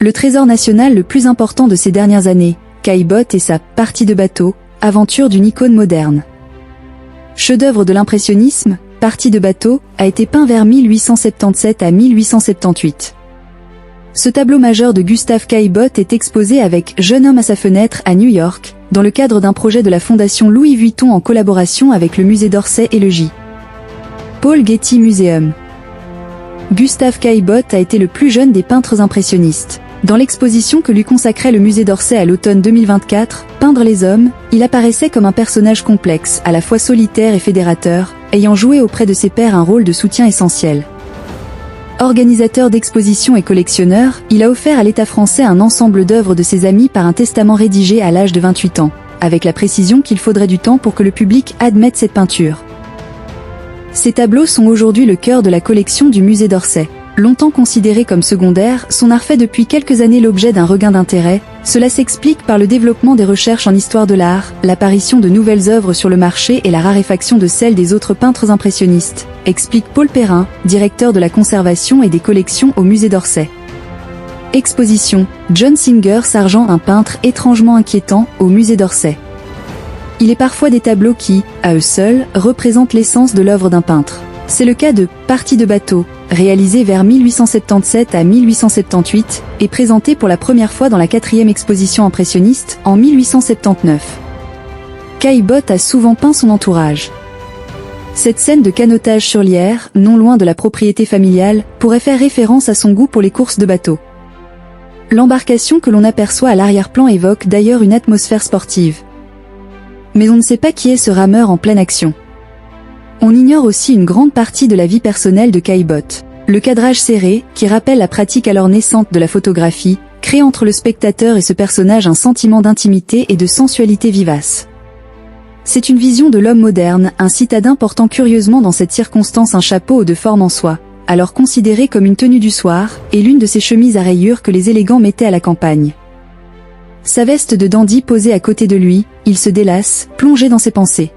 Le trésor national le plus important de ces dernières années, Caillebotte et sa Partie de bateau, aventure d'une icône moderne. Chef-d'œuvre de l'impressionnisme, Partie de bateau, a été peint vers 1877 à 1878. Ce tableau majeur de Gustave Caillebotte est exposé avec Jeune homme à sa fenêtre à New York, dans le cadre d'un projet de la Fondation Louis Vuitton en collaboration avec le musée d'Orsay et le J. Paul Getty Museum. Gustave Caillebotte a été le plus jeune des peintres impressionnistes. Dans l'exposition que lui consacrait le musée d'Orsay à l'automne 2024, Peindre les hommes, il apparaissait comme un personnage complexe, à la fois solitaire et fédérateur, ayant joué auprès de ses pairs un rôle de soutien essentiel. Organisateur d'expositions et collectionneur, il a offert à l'État français un ensemble d'œuvres de ses amis par un testament rédigé à l'âge de 28 ans, avec la précision qu'il faudrait du temps pour que le public admette cette peinture. Ces tableaux sont aujourd'hui le cœur de la collection du musée d'Orsay. Longtemps considéré comme secondaire, son art fait depuis quelques années l'objet d'un regain d'intérêt. Cela s'explique par le développement des recherches en histoire de l'art, l'apparition de nouvelles œuvres sur le marché et la raréfaction de celles des autres peintres impressionnistes, explique Paul Perrin, directeur de la conservation et des collections au musée d'Orsay. Exposition, John Singer Sargent, un peintre étrangement inquiétant, au musée d'Orsay. Il est parfois des tableaux qui, à eux seuls, représentent l'essence de l'œuvre d'un peintre. C'est le cas de Partie de bateau, réalisé vers 1877 à 1878, et présenté pour la première fois dans la 4e exposition impressionniste, en 1879. Caillebotte a souvent peint son entourage. Cette scène de canotage sur Lierre, non loin de la propriété familiale, pourrait faire référence à son goût pour les courses de bateaux. L'embarcation que l'on aperçoit à l'arrière-plan évoque d'ailleurs une atmosphère sportive. Mais on ne sait pas qui est ce rameur en pleine action. On ignore aussi une grande partie de la vie personnelle de Caillebotte. Le cadrage serré, qui rappelle la pratique alors naissante de la photographie, crée entre le spectateur et ce personnage un sentiment d'intimité et de sensualité vivace. C'est une vision de l'homme moderne, un citadin portant curieusement dans cette circonstance un chapeau de forme en soie, alors considéré comme une tenue du soir, et l'une de ces chemises à rayures que les élégants mettaient à la campagne. Sa veste de dandy posée à côté de lui, il se délasse, plongé dans ses pensées.